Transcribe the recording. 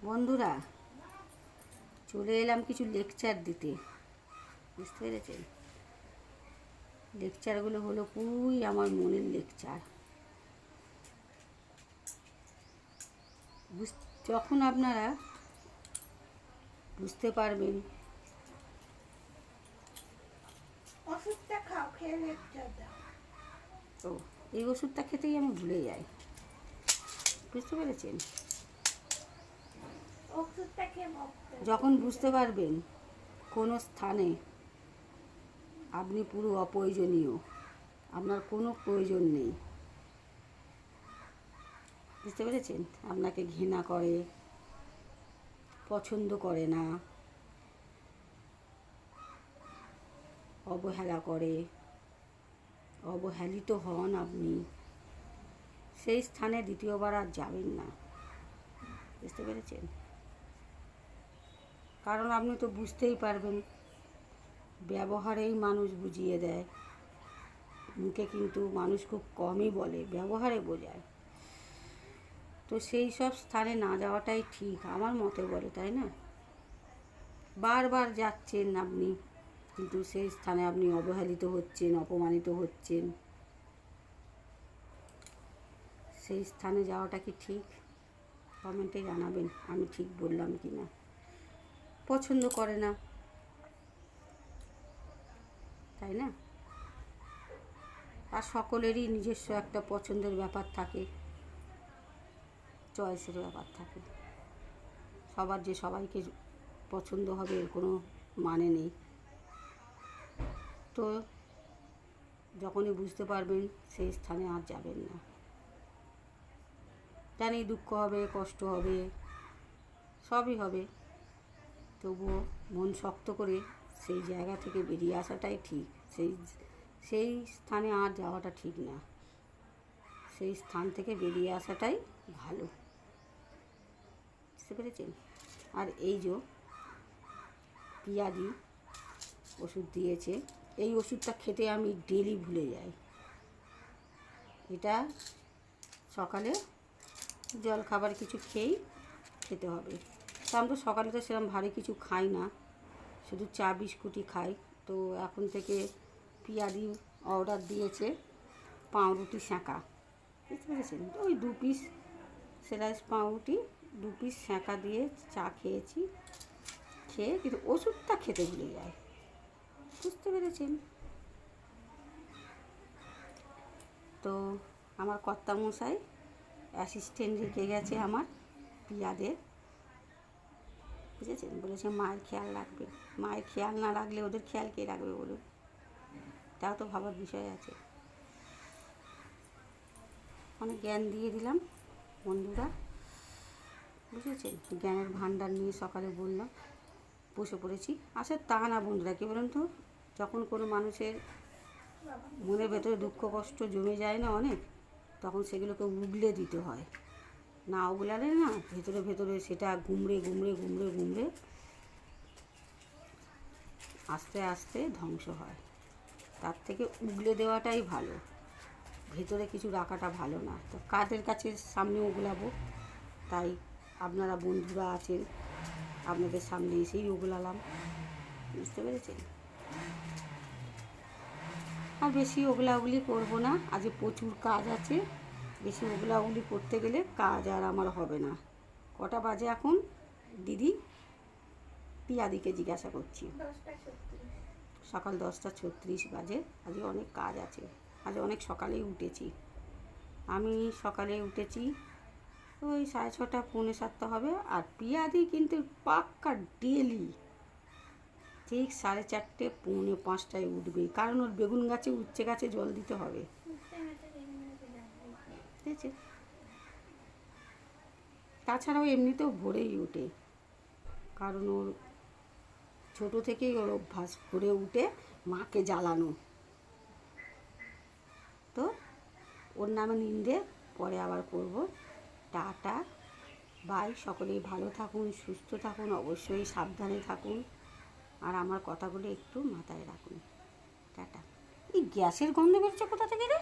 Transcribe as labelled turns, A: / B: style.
A: বন্ধুরা, চলে এলাম কিছু লেকচার দিতে। বুঝতে পেরেছেন? লেকচারগুলো হলো পুরোই আমার মনের লেকচার। যখন আপনারা বুঝতে পারবেন,
B: ওষুধটা খাও, খেয়ে লেকচার দাও।
A: তো এই ওষুধটা খেতেই আমি ভুলে যাই। বুঝতে পেরেছেন?
B: ওষুধটা খেয়ে ভক্ত
A: যখন বুঝতে পারবেন কোনো স্থানে আপনি পুরো অপ্রয়োজনীয়, আপনার কোনো প্রয়োজন নেই। বুঝতে পেরেছেন? আপনাকে ঘৃণা করে, পছন্দ করে না, অবহেলা করে, অবহেলিত হন আপনি, সেই স্থানে দ্বিতীয়বার আর যাবেন না। বুঝতে পেরেছেন? কারণ আপনি তো বুঝতেই পারবেন, ব্যবহারেই মানুষ বুঝিয়ে দেয়। মুখে কিন্তু মানুষ খুব কমই বলে, ব্যবহারে বোঝায়। তো সেই সব স্থানে না যাওয়াটাই ঠিক আমার মতে বলে, তাই না? বারবার যাচ্ছেন আপনি, কিন্তু সেই স্থানে আপনি অবহেলিত হচ্ছেন, অপমানিত হচ্ছেন। সেই স্থানে যাওয়াটা কি ঠিক? কমেন্টে জানাবেন আমি ঠিক বললাম কি না। পছন্দ করে না, তাই না? আর সকলেরই নিজস্ব একটা পছন্দের ব্যাপার থাকে, চয়েসের ব্যাপার থাকে। সবার যে সবাইকে পছন্দ হবে এর কোনো মানে নেই। তো যখনই বুঝতে পারবেন সেই স্থানে আর যাবেন না। জানি দুঃখ হবে, কষ্ট হবে, সবই হবে, তবুও মন শক্ত করে সেই জায়গা থেকে বেরিয়ে আসাটাই ঠিক। সেই স্থানে আর যাওয়াটা ঠিক না। সেই স্থান থেকে বেরিয়ে আসাটাই ভালো। বুঝতে পেরেছেন? আর এই যে পিয়াদি ওষুধ দিয়েছে, এই ওষুধটা খেতে আমি ডেলি ভুলে যাই। এটা সকালে জল খাবার কিছু খেয়েই খেতে হবে। তা আমি তো সকালে তো সেরকম ভারী কিছু খাই না, শুধু চা বিস্কুটই খাই। তো এখন থেকে পিয়াদি অর্ডার দিয়েছে পাউরুটি সেঁকা। বুঝতে পেরেছেন? ওই 2 পিস স্লাইস পাউরুটি, 2 পিস সেঁকা দিয়ে চা খেয়েছি। খেয়ে কিন্তু ওষুধটা খেতে ভুলে যায়। বুঝতে পেরেছেন? তো আমার কর্তামশাই অ্যাসিস্ট্যান্ট রেখে গেছে আমার পিয়াদের। বুঝেছেন? বলেছে মায়ের খেয়াল রাখবে। মায়ের খেয়াল না রাখলে ওদের খেয়াল কে রাখবে বলুন? তাও তো ভাবার বিষয় আছে। অনেক জ্ঞান দিয়ে দিলাম বন্ধুরা। বুঝেছেন? জ্ঞানের ভাণ্ডার নিয়ে সকালে বললাম, বসে পড়েছি। আসলে তা না বন্ধুরা, কী বলুন তো, যখন কোনো মানুষের মনের ভেতরে দুঃখ কষ্ট জমে যায় না অনেক, তখন সেগুলোকে উগলে দিতে হয়। না উগলালে না ভেতরে ভেতরে সেটা গুমড়ে গুমড়ে গুমড়ে গুমড়ে আস্তে আস্তে ধ্বংস হয়। তার থেকে উগলে দেওয়াটাই ভালো, ভেতরে কিছু রাখাটা ভালো না। তো কাদের কাছে সামনে উগলাবো? তাই আপনারা বন্ধুরা আছেন, আপনাদের সামনে এসেই উগলালাম। বুঝতে পেরেছেন? আর বেশি ওগলাউগলি করবো না, আজ প্রচুর কাজ আছে। বেশি ওগলাউগলি করতে গেলে কাজ আর আমার হবে না। কটা বাজে এখন দিদি? পিয়াদিকে জিজ্ঞাসা করছি। সকাল 10:36 বাজে। আজকে অনেক কাজ আছে। আজ অনেক সকালেই উঠেছি। আমি সকালে উঠেছি ওই 6:30 পৌনে 7টা হবে। আর পিয়াদি কিন্তু পাক্কা ডেলি ঠিক 4:30 পৌনে 5টায় উঠবে, কারণ ওর বেগুন গাছে উচ্ছে গাছে জল দিতে হবে। ঠিক আছে? তাছাড়াও এমনিতেও ভোরেই ওঠে, কারণ ওর ছোটো থেকেই ওর অভ্যাস ভোরে উঠে মাকে জ্বালানো। তো ওর নামে নিন্দে পরে আবার করব। Tata bye. সকলেই ভালো থাকুন, সুস্থ থাকুন, অবশ্যই সাবধানে থাকুন, আর আমার কথাগুলো একটু মাথায় রাখুন। টাটা। এই গ্যাসের গন্ধ বেরোচ্ছে কোথা থেকে রে?